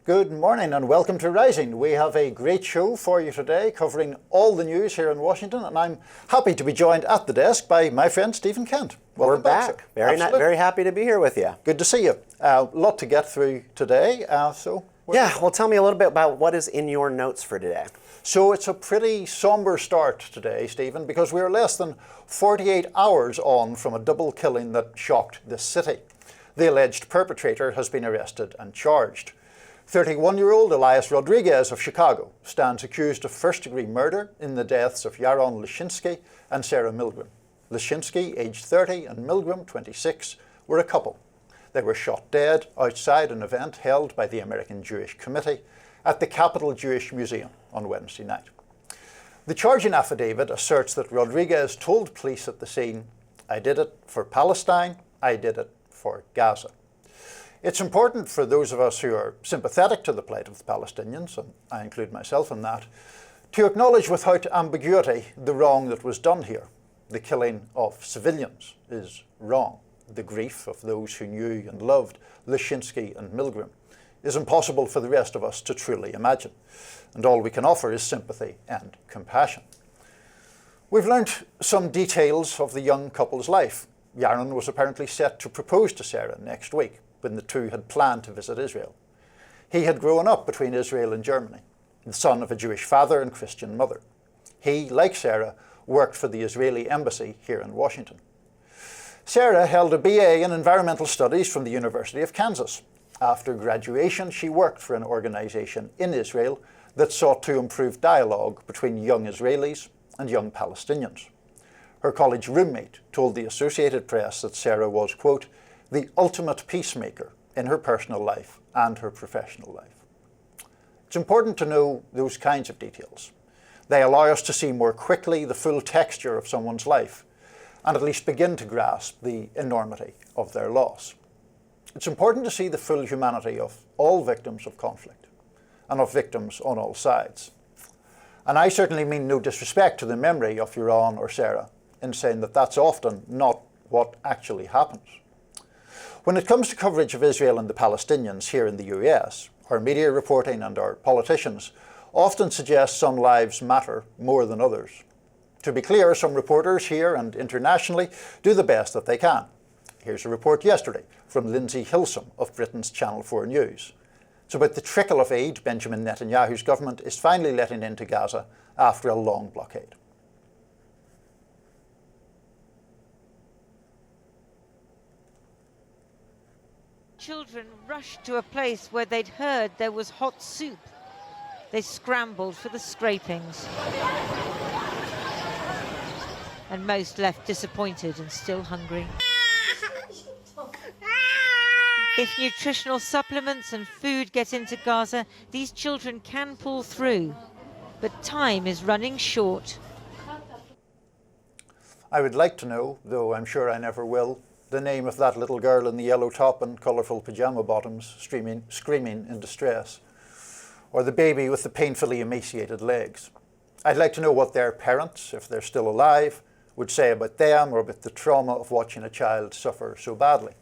Good morning and welcome to Rising. We have a great show for you today covering all the news here in Washington, and I'm happy to be joined at the desk by my friend Stephen Kent. Welcome back. Very happy to be here with you. Good to see you. A lot to get through today. Well, tell me a little bit about what is in your notes for today. So it's a pretty somber start today, Stephen, because we're less than 48 hours on from a double killing that shocked this city. The alleged perpetrator has been arrested and charged. 31-year-old Elias Rodriguez of Chicago stands accused of first-degree murder in the deaths of Yaron Leshinsky and Sarah Milgram. Leshinsky, aged 30, and Milgram, 26, were a couple. They were shot dead outside an event held by the American Jewish Committee at the Capitol Jewish Museum on Wednesday night. The charging affidavit asserts that Rodriguez told police at the scene, "I did it for Palestine, I did it for Gaza." It's important for those of us who are sympathetic to the plight of the Palestinians, and I include myself in that, to acknowledge without ambiguity the wrong that was done here. The killing of civilians is wrong. The grief of those who knew and loved Leshinsky and Milgram is impossible for the rest of us to truly imagine, and all we can offer is sympathy and compassion. We've learnt some details of the young couple's life. Yaron was apparently set to propose to Sarah next week, when the two had planned to visit Israel. He had grown up between Israel and Germany, the son of a Jewish father and Christian mother. He, like Sarah, worked for the Israeli embassy here in Washington. Sarah held a BA in Environmental Studies from the University of Kansas. After graduation, she worked for an organization in Israel that sought to improve dialogue between young Israelis and young Palestinians. Her college roommate told the Associated Press that Sarah was, quote, "the ultimate peacemaker in her personal life and her professional life." It's important to know those kinds of details. They allow us to see more quickly the full texture of someone's life and at least begin to grasp the enormity of their loss. It's important to see the full humanity of all victims of conflict and of victims on all sides. And I certainly mean no disrespect to the memory of Yaron or Sarah in saying that that's often not what actually happens. When it comes to coverage of Israel and the Palestinians here in the US, our media reporting and our politicians often suggest some lives matter more than others. To be clear, some reporters here and internationally do the best that they can. Here's a report yesterday from Lindsay Hilsum of Britain's Channel 4 News. It's about the trickle of aid Benjamin Netanyahu's government is finally letting into Gaza after a long blockade. Children rushed to a place where they'd heard there was hot soup. They scrambled for the scrapings. And most left disappointed and still hungry. If nutritional supplements and food get into Gaza, these children can pull through. But time is running short. I would like to know, though I'm sure I never will, the name of that little girl in the yellow top and colourful pyjama bottoms screaming in distress, or the baby with the painfully emaciated legs. I'd like to know what their parents, if they're still alive, would say about them or about the trauma of watching a child suffer so badly.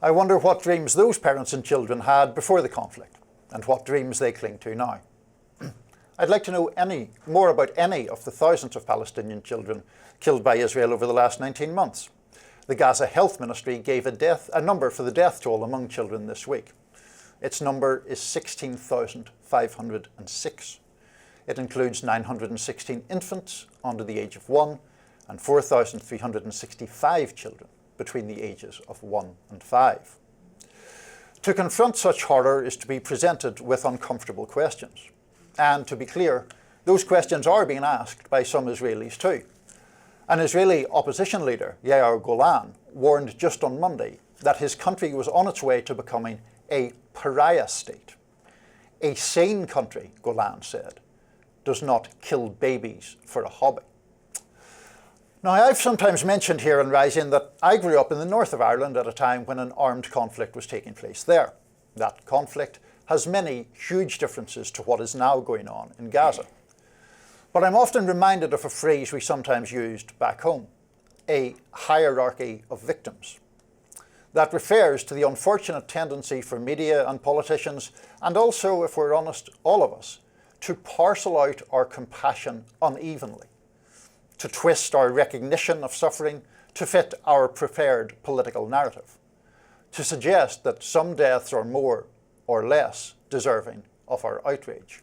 I wonder what dreams those parents and children had before the conflict and what dreams they cling to now. I'd like to know more about any of the thousands of Palestinian children killed by Israel over the last 19 months. The Gaza Health Ministry gave a number for the death toll among children this week. Its number is 16,506. It includes 916 infants under the age of 1 and 4,365 children between the ages of 1 and 5. To confront such horror is to be presented with uncomfortable questions. And to be clear, those questions are being asked by some Israelis too. An Israeli opposition leader, Yair Golan, warned just on Monday that his country was on its way to becoming a pariah state. A sane country, Golan said, does not kill babies for a hobby. Now, I've sometimes mentioned here in Rising that I grew up in the north of Ireland at a time when an armed conflict was taking place there. That conflict has many huge differences to what is now going on in Gaza. But I'm often reminded of a phrase we sometimes used back home, a hierarchy of victims. That refers to the unfortunate tendency for media and politicians, and also, if we're honest, all of us, to parcel out our compassion unevenly, to twist our recognition of suffering to fit our preferred political narrative, to suggest that some deaths are more or less deserving of our outrage.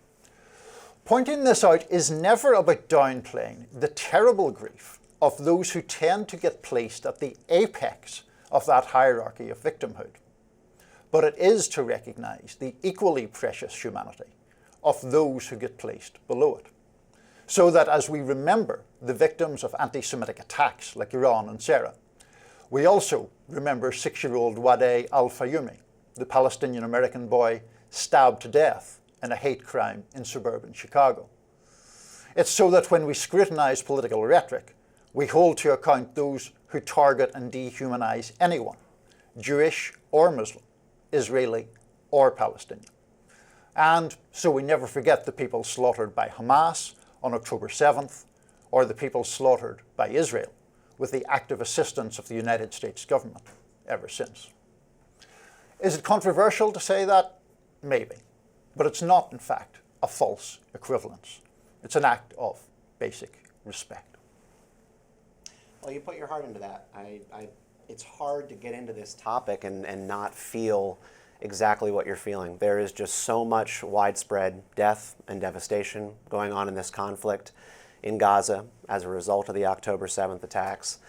Pointing this out is never about downplaying the terrible grief of those who tend to get placed at the apex of that hierarchy of victimhood. But it is to recognise the equally precious humanity of those who get placed below it, so that as we remember the victims of anti-Semitic attacks like Iran and Sarah, we also remember 6-year-old Wadeh al-Fayyoumi, the Palestinian-American boy stabbed to death in a hate crime in suburban Chicago. It's so that when we scrutinise political rhetoric, we hold to account those who target and dehumanise anyone, Jewish or Muslim, Israeli or Palestinian. And so we never forget the people slaughtered by Hamas on October 7th, or the people slaughtered by Israel with the active assistance of the United States government ever since. Is it controversial to say that? Maybe. But it's not, in fact, a false equivalence. It's an act of basic respect. Well, you put your heart into that. It's hard to get into this topic and not feel exactly what you're feeling. There is just so much widespread death and devastation going on in this conflict in Gaza as a result of the October 7th attacks.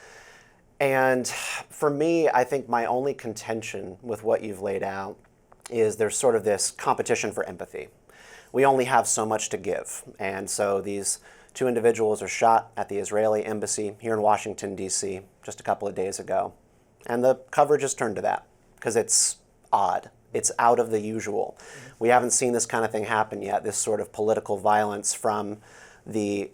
And for me, I think my only contention with what you've laid out is there's sort of this competition for empathy. We only have so much to give. And so these two individuals are shot at the Israeli embassy here in Washington, D.C. just a couple of days ago. And the coverage has turned to that because it's odd. It's out of the usual. We haven't seen this kind of thing happen yet, this sort of political violence from the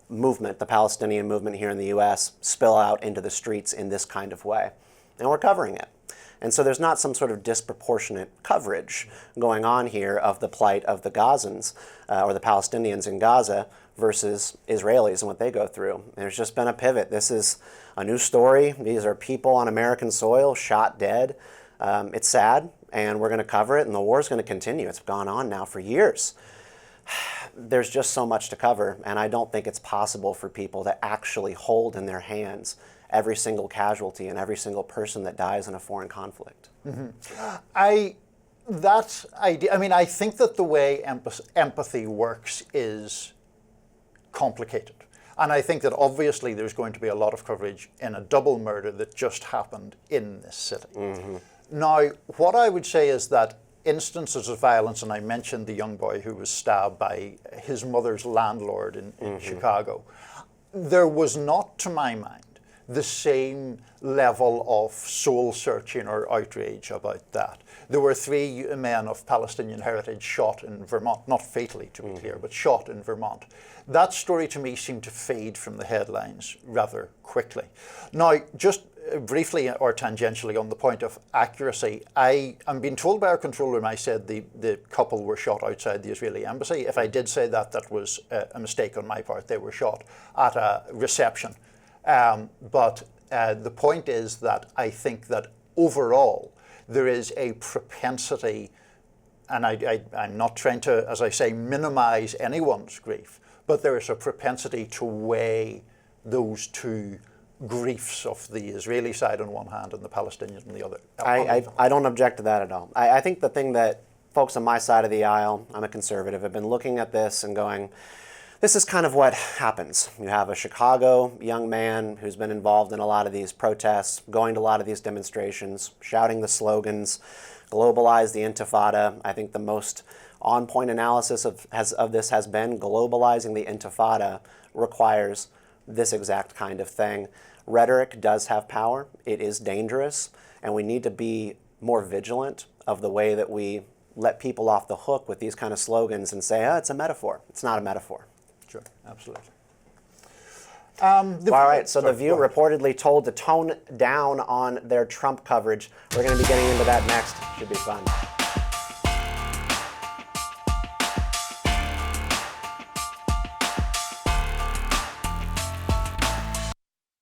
movement, the Palestinian movement here in the U.S., spill out into the streets in this kind of way. And we're covering it. And so there's not some sort of disproportionate coverage going on here of the plight of the Gazans or the Palestinians in Gaza versus Israelis and what they go through. There's just been a pivot. This is a new story. These are people on American soil shot dead. It's sad, and we're going to cover it, and the war is going to continue. It's gone on now for years. There's just so much to cover, and I don't think it's possible for people to actually hold in their hands every single casualty and every single person that dies in a foreign conflict. Mm-hmm. I think that the way empathy works is complicated. And I think that obviously there's going to be a lot of coverage in a double murder that just happened in this city. Mm-hmm. Now, what I would say is that instances of violence, and I mentioned the young boy who was stabbed by his mother's landlord in Chicago, there was not, to my mind, the same level of soul-searching or outrage about that. There were 3 men of Palestinian heritage shot in Vermont, not fatally to be clear, but shot in Vermont. That story to me seemed to fade from the headlines rather quickly. Now, just briefly or tangentially on the point of accuracy, I am being told by our control room I said the couple were shot outside the Israeli embassy. If I did say that, that was a mistake on my part. They were shot at a reception. But the point is that I think that overall there is a propensity, and I'm not trying to, as I say, minimize anyone's grief, but there is a propensity to weigh those two griefs of the Israeli side on one hand and the Palestinian on the other. I don't object to that at all. I think the thing that folks on my side of the aisle, I'm a conservative, have been looking at this and going, this is kind of what happens. You have a Chicago young man who's been involved in a lot of these protests, going to a lot of these demonstrations, shouting the slogans, globalize the Intifada. I think the most on-point analysis of this has been globalizing the Intifada requires this exact kind of thing. Rhetoric does have power. It is dangerous, and we need to be more vigilant of the way that we let people off the hook with these kind of slogans and say, oh, it's a metaphor. It's not a metaphor. Sure, absolutely. All right, so The View reportedly told to tone down on their Trump coverage. We're going to be getting into that next. Should be fun.